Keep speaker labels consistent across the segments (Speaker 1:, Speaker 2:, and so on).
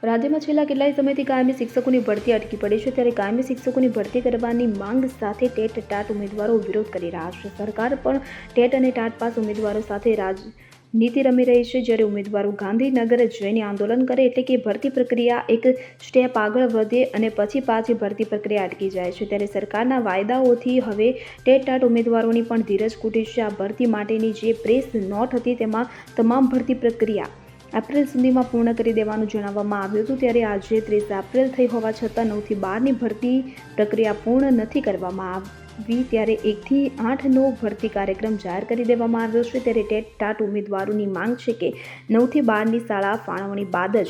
Speaker 1: રાજ્યમાં છેલ્લા કેટલાય સમયથી કાયમી શિક્ષકોની ભરતી અટકી પડી છે, ત્યારે કાયમી શિક્ષકોની ભરતી કરવાની માંગ સાથે ટેટ ટાટ ઉમેદવારો વિરોધ કરી રહ્યા છે. સરકાર પણ ટેટ અને ટાટ પાસ ઉમેદવારો સાથે રાજનીતિ રમી રહી છે. જ્યારે ઉમેદવારો ગાંધીનગર જઈને આંદોલન કરે એટલે કે ભરતી પ્રક્રિયા એક સ્ટેપ આગળ વધે અને પછી પાછી ભરતી પ્રક્રિયા અટકી જાય છે, ત્યારે સરકારના વાયદાઓથી હવે ટેટ ટાટ ઉમેદવારોની પણ ધીરજ ખૂટી છે. આ ભરતી માટેની જે પ્રેસ નોટ હતી તેમાં તમામ ભરતી પ્રક્રિયા એપ્રિલ સુધીમાં પૂર્ણ કરી દેવાનું જણાવવામાં આવ્યું હતું, ત્યારે આજે 30 એપ્રિલ થઈ હોવા છતાં 9 થી 12ની ભરતી પ્રક્રિયા પૂર્ણ નથી કરવામાં આવી, ત્યારે 1 થી 8નો ભરતી કાર્યક્રમ જાહેર કરી દેવામાં આવ્યો છે. ત્યારે ટેટ ટાટ ઉમેદવારોની માંગ છે કે 9 થી 12ની શાળા ફાળવણી બાદ જ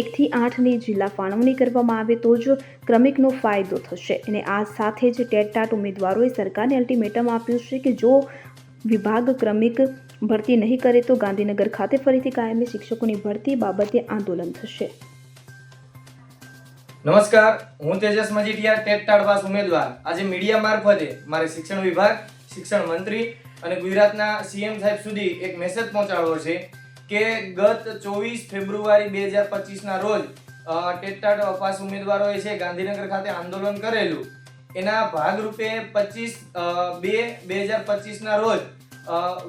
Speaker 1: 1 થી 8ની જિલ્લા ફાળવણી કરવામાં આવે તો જ ક્રમિકનો ફાયદો થશે. અને આ સાથે જ ટેટ ટાટ ઉમેદવારોએ સરકારને અલ્ટિમેટમ આપ્યું છે કે જો વિભાગ ક્રમિક ભરતી નહીં કરે તો ગાંધીનગર ખાતે ફરીથી કાયમી શિક્ષકોની ભરતી બાબતે આંદોલન થશે.
Speaker 2: નમસ્કાર, હું Tejas Majithia, TET TAT pass ઉમેદવાર. આજે મીડિયા મારફતે મારે શિક્ષણ વિભાગ, શિક્ષણ મંત્રી અને ગુજરાતના સીએમ સાહેબ સુધી એક મેસેજ પહોંચાડવો છે કે ગત 24 ફેબ્રુઆરી 2025ના રોજ ટેટ ટાટ પાસ ઉમેદવારોએ છે ગાંધીનગર ખાતે આંદોલન કરેલું, એના ભાગરૂપે 25/2/2025ના રોજ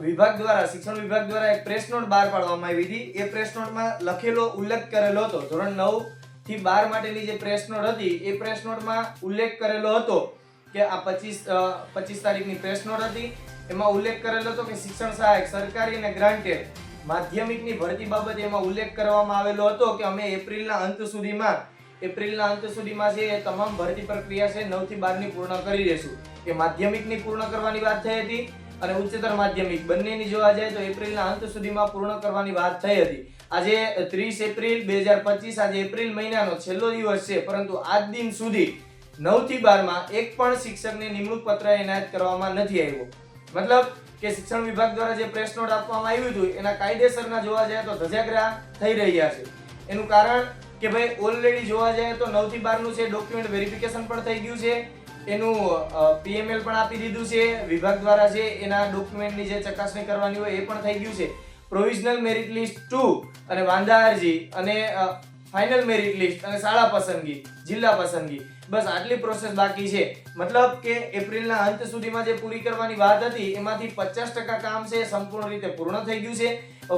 Speaker 2: વિભાગ દ્વારા, શિક્ષણ વિભાગ દ્વારા એક પ્રેસ નોટ બહાર પાડવામાં આવી હતી. એ પ્રેસ નોટમાં લખેલો ઉલ્લેખ કરેલો હતો, ધોરણ 9 થી 12 માટેની જે પ્રેસ નોટ હતી એ પ્રેસ નોટમાં ઉલ્લેખ કરેલો હતો કે આ 25 તારીખની પ્રેસ નોટ હતી. એમાં ઉલ્લેખ કરેલો હતો કે શિક્ષણ સહાયક સરકારી અને ગ્રાન્ટેડ માધ્યમિકની ભરતી બાબતે એમાં ઉલ્લેખ કરવામાં આવેલો હતો કે અમે એપ્રિલના અંત સુધીમાં છે એ તમામ ભરતી પ્રક્રિયા છે 9 થી 12ની પૂર્ણ કરી દેશું. કે માધ્યમિકની પૂર્ણ કરવાની વાત થઈ હતી અને ઉચ્ચતર માધ્યમિક બંનેની જોવા જાય તો એપ્રિલના અંત સુધીમાં પૂર્ણ કરવાની વાત થઈ હતી. આજે 30 એપ્રિલ 2025, આજે એપ્રિલ મહિનાનો છેલ્લો દિવસ છે, પરંતુ આજ દિન સુધી 9 થી 12માં એક પણ શિક્ષકને નિમણૂક પત્ર એનાયત કરવામાં નથી આવ્યો. મતલબ કે શિક્ષણ વિભાગ દ્વારા જે પ્રેસ નોટ આપવામાં આવ્યું હતું એના કાયદેસરના જોવા જાય તો ધજાગરા થઈ રહ્યા છે. એનું કારણ કે ભાઈ ઓલરેડી જોવા જાય તો 9 થી 12નું છે ડોક્યુમેન્ટ વેરિફિકેશન પણ થઈ ગયું છે, એનું પીએમએલ પણ આપી દીધું છે વિભાગ દ્વારા, છે એના ડોક્યુમેન્ટની જે ચકાસણી કરવાની હોય એ પણ થઈ ગયું છે. પ્રોવિઝનલ મેરિટ લિસ્ટ 2 અને વાંધા અરજી અને ફાઇનલ મેરિટ લિસ્ટ અને શાળા પસંદગી, જિલ્લા પસંદગી, બસ આટલી પ્રોસેસ બાકી છે. મતલબ કે એપ્રિલના અંત સુધીમાં જે પૂરી કરવાની વાત હતી એમાંથી 50% કામ છે સંપૂર્ણ રીતે પૂર્ણ થઈ ગયું છે.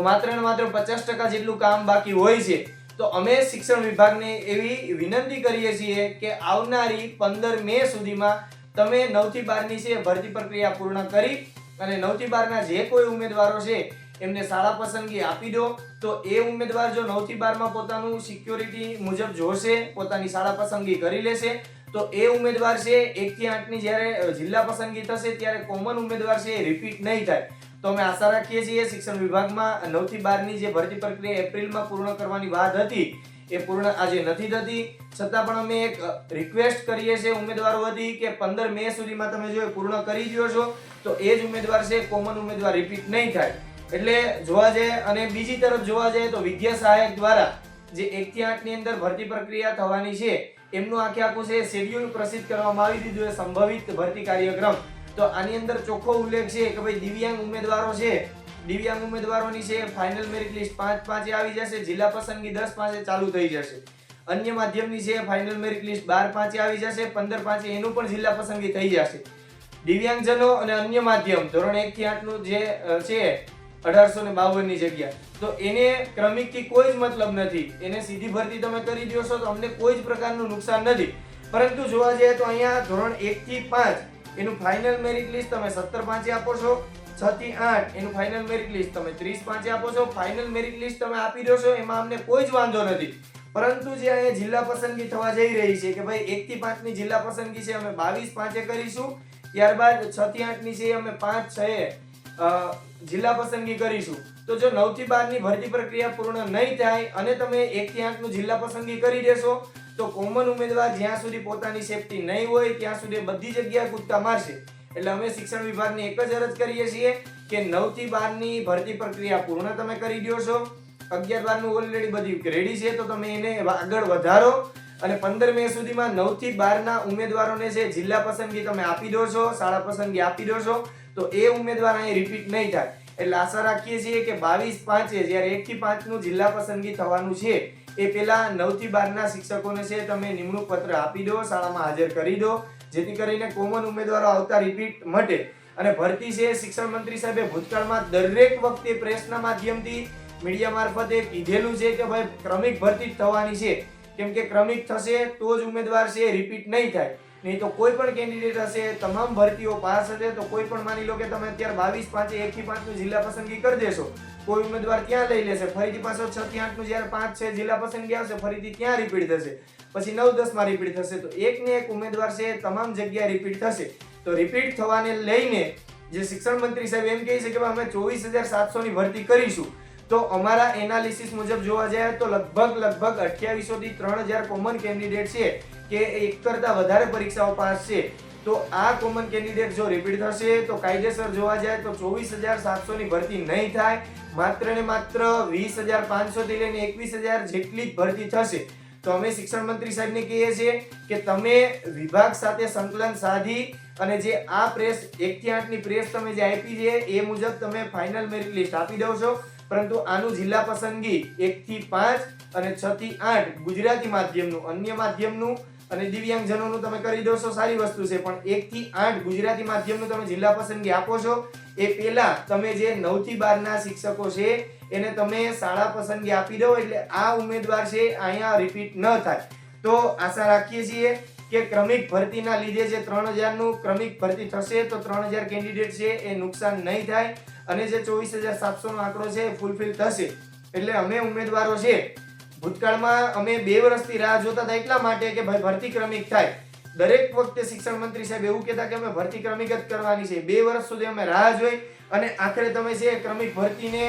Speaker 2: માત્ર ને માત્ર 50% જેટલું કામ બાકી હોય છે. તો અમે શિક્ષણ વિભાગને એવી વિનંતી કરીએ છીએ કે આવનારી 15 મે સુધીમાં તમે 9 થી 12ની છે ભરતી પ્રક્રિયા પૂર્ણ કરી અને 9 થી 12ના જે કોઈ ઉમેદવારો છે એમને શાળા પસંદગી આપી દો. તો એ ઉમેદવાર જો 9 થી 12માં પોતાનું સિક્યોરિટી મુજબ જોશે, પોતાની શાળા પસંદગી કરી લેશે, તો એ ઉમેદવાર છે 1 થી 8ની જ્યારે જિલ્લા પસંદગી થશે ત્યારે કોમન ઉમેદવાર છે એ રિપીટ નહીં થાય. તો અમે આશા રાખીએ છીએ શિક્ષણ વિભાગમાં 9 થી 12ની જે ભરતી પ્રક્રિયા એપ્રિલમાં પૂર્ણ કરવાની વાત હતી એ પૂર્ણ આજે નથી થતી. છતાં પણ અમે એક રિક્વેસ્ટ કરીએ છીએ ઉમેદવારો વતી કે 15 મે સુધીમાં તમે જો પૂર્ણ કરી દો છો તો એ જ ઉમેદવાર છે કોમન ઉમેદવાર રિપીટ નહીં થાય. એટલે જોવા જાય અને બીજી તરફ જોવા જાય તો વિદ્યા સહાયક દ્વારા જે 1 થી 8ની અંદર ભરતી પ્રક્રિયા થવાની છે એમનું આખું છે શેડ્યુલ પ્રસિદ્ધ કરવામાં આવી દીધું છે, સંભવિત ભરતી કાર્યક્રમ. તો આની અંદર ચોખ્ખો ઉલ્લેખ છે કે ભાઈ દિવ્યાંગ ઉમેદવારો છે, દિવ્યાંગ ઉમેદવારોની છે ફાઇનલ મેરિટ લિસ્ટ 5/5 આવી જશે, જિલ્લા પસંદગી 10/5 ચાલુ થઈ જશે. અન્ય માધ્યમની છે ફાઇનલ મેરિટ લિસ્ટ 12/5 આવી જશે, 15/5 એનું પણ જિલ્લા પસંદગી થઈ જશે. દિવ્યાંગજનો અને અન્ય માધ્યમ ધોરણ 1 થી 8નું જે છે 1852ની જગ્યા, તો એને ક્રમિકથી કોઈ જ મતલબ નથી, એને સીધી ભરતી તમે કરી દો છો તો અમને કોઈ જ પ્રકારનું નુકસાન નથી. પરંતુ જોવા જઈએ તો અહીંયા ધોરણ 1 થી 5 એનું ફાઇનલ મેરિટ લિસ્ટ તમે 17/5 આપો છો, 6 થી 8 એનું ફાઇનલ મેરિટ લિસ્ટ તમે 30/5 આપો છો. ફાઇનલ મેરિટ લિસ્ટ તમે આપી દો છો એમાં અમને કોઈ જ વાંધો નથી, પરંતુ જે અહીંયા જિલ્લા પસંદગી થવા જઈ રહી છે કે ભાઈ 1 થી 5ની જિલ્લા પસંદગી છે અમે 22/5 કરીશું, ત્યારબાદ 6 થી 8ની છે અમે 5/6 જિલ્લા પસંદગી કરીશું. તો જો 9 થી 12ની ભરતી પ્રક્રિયા પૂર્ણ નહીં થાય અને તમે 1 થી 8નું જિલ્લા પસંદગી કરી દેશો તો કોમન ઉમેદવાર જ્યાં સુધી પોતાની સેફટી નહીં હોય ત્યાં સુધી બધી જગ્યાએ કૂદકા મારશે. એટલે અમે શિક્ષણ વિભાગને એક જ અરજ કરીએ છીએ કે 9 થી 12ની ભરતી પ્રક્રિયા પૂર્ણ તમે કરી દો છો. 11/12નું ઓલરેડી બધી રેડી છે તો તમે એને આગળ વધારો અને 15 મે સુધીમાં 9 થી 12ના ઉમેદવારોને છે જિલ્લા પસંદગી તમે આપી દો છો, શાળા પસંદગી આપી દો છો, તો એ ઉમેદવાર અહીં રિપીટ નહીં થાય. એટલે આશા રાખીએ છીએ કે 22/5 જ્યારે 1 થી 5નું જિલ્લા પસંદગી થવાનું છે એ પહેલા 9 થી 12 ના શિક્ષકોને છે તમે નિમણૂક પત્ર આપી દો, શાળામાં હાજર કરી દો, જેથી કરીને કોમન ઉમેદવારો આવતા રિપીટ મટે. અને ભરતી છે શિક્ષણ મંત્રી સાહેબે ભૂતકાળમાં દરેક વખતે પ્રેસના માધ્યમથી મીડિયા મારફતે કીધેલું છે કે ભાઈ ક્રમિક ભરતી થવાની છે, કેમ કે ક્રમિક થશે તો જ ઉમેદવાર છે રિપીટ નહીં થાય. નહીં તો કોઈ પણ કેન્ડિડેટ હશે, તમામ ભરતીઓ પાસ હશે તો કોઈ પણ માની લો કે તમે અત્યારે 22 1 થી 5 નું જિલ્લા પસંદગી કરી દેશો, કોઈ ઉમેદવાર ત્યાં લઈ લેશે, ફરીથી પાછો 6 થી 8 નું જ્યારે 5 6 જિલ્લા પસંદગી આવશે ફરીથી ત્યાં રિપીટ થશે, પછી 9 10 માં રિપીટ થશે, તો એક ને એક ઉમેદવાર છે તમામ જગ્યાએ રિપીટ થશે. તો રિપીટ થવાને લઈને જે શિક્ષણ મંત્રી સાહેબ એમ કહે છે કે અમે 24,700 ની ભરતી કરીશું, તો અમારા એનાલિસિસ મુજબ જોવા જાય તો લગભગ 2800 થી 3000 કોમન કેન્ડિડેટ છે કે એક કરતા વધારે પરીક્ષાઓ પાસ છે. તો આ કોમન કેન્ડિડેટ જો રિપીટ થશે તો કાયદેસર જોવા જાય તો 24,700 ની ભરતી નહીં થાય, માત્ર ને માત્ર 20,500 થી લઈને 21,000 જેટલી જ ભરતી થશે. તો અમે શિક્ષણ મંત્રી સાહેબને કહીએ છીએ કે તમે વિભાગ સાથે સંકલન સાધી અને જે આ પ્રેસ 1 થી 8 ની પ્રેસ તમે જે આપી છે એ મુજબ તમે ફાઇનલ મેરિટ લિસ્ટ આપી દો છો, પરંતુ આનું જિલ્લા પસંદગી 1 થી 5 અને 6 થી 8 ગુજરાતી માધ્યમનું, અન્ય માધ્યમનું અને દિવ્યાંગજનોનું તમે કરી દો છો, સારી વસ્તુ છે, પણ 1 થી 8 ગુજરાતી માધ્યમનું તમે જિલ્લા પસંદગી આપો છો એ પહેલા તમે જે 9 થી 12 ના શિક્ષકો છે એને તમે શાળા પસંદગી આપી દો, એટલે આ ઉમેદવાર છે અહીંયા રિપીટ ન થાય. તો આશા રાખીએ છીએ કે ક્રમિક ભરતીના લીધે જે 3000 નું ક્રમિક ભરતી થશે તો 3000 કેન્ડિડેટ છે એ નુકસાન નહીં થાય અને જે 24,700 નો આંકડો છે એ ફૂલફિલ થશે. એટલે અમે ઉમેદવારો છે ભૂતકાળમાં અમે 2 વર્ષથી રાહ જોતા હતા એટલા માટે કે ભાઈ ભરતી ક્રમિક થાય. દરેક વખતે શિક્ષણ મંત્રી સાહેબ એવું કહેતા કે અમે ભરતી ક્રમિક જ કરવાની છે. 2 વર્ષ સુધી અમે રાહ જોઈ અને આખરે તમે છે ક્રમિક ભરતીને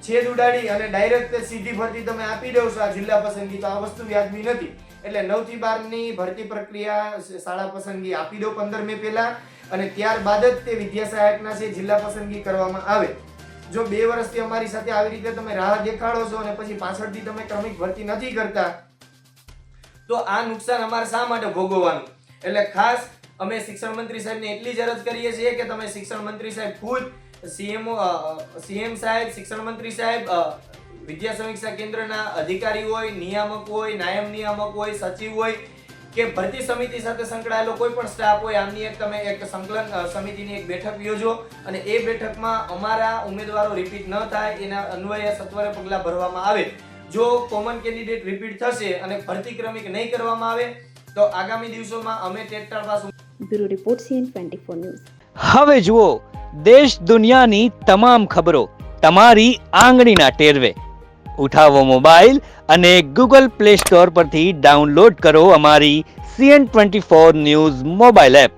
Speaker 2: છેદ ઉડાડી અને ડાયરેક્ટ સીધી ભરતી તમે આપી દો છો આ જિલ્લા પસંદગી, તો આ વસ્તુ વ્યાજબી નથી. એટલે 9 થી 12 ની ભરતી પ્રક્રિયા શાળા પસંદગી આપી દો 15 મે પહેલા અને ત્યારબાદ જ તે વિદ્યા સહાયકના છે જિલ્લા પસંદગી કરવામાં આવે. જો 2 વર્ષથી અમારી સાથે આવી રીતે તમે રાહ દેખાડો છો અને પછી પાછળથી તમે ક્રમિક ભરતી નથી કરતા તો આ નુકસાન અમારે શા માટે ભોગવવાનું? એટલે ખાસ અમે શિક્ષણ મંત્રી સાહેબને એટલી જ અરજ કરીએ છીએ કે તમે શિક્ષણ મંત્રી સાહેબ ખુદ સીએમ સાહેબ, શિક્ષણ મંત્રી સાહેબ, વિદ્યા સમીક્ષા કેન્દ્રના અધિકારી હોય, નિયામક હોય, નાયબ નિયામક હોય, સચિવ હોય કે ભરતી સમિતિ સાથે સંકળાયેલો કોઈ પણ સ્ટાફ હોય, આમની એક તમે એક સંકલન સમિતિની એક બેઠક યોજો અને એ બેઠકમાં અમારા ઉમેદવારો રિપીટ ન થાય એના અન્વયે સત્વરે પગલાં ભરવામાં આવે. જો કોમન કેન્ડિડેટ રિપીટ થશે અને ભરતી ક્રમિક નહીં કરવામાં આવે તો આગામી દિવસોમાં અમે ટેટટાળ પાસ.
Speaker 1: Bureau report CN24 news.
Speaker 3: હવે જુઓ દેશ દુનિયાની તમામ ખબરો તમારી આંગળીના ટેરવે. ઉઠાવો મોબાઈલ અને Google Play Store પરથી ડાઉનલોડ કરો અમારી CN24 ન્યૂઝ મોબાઈલ એપ.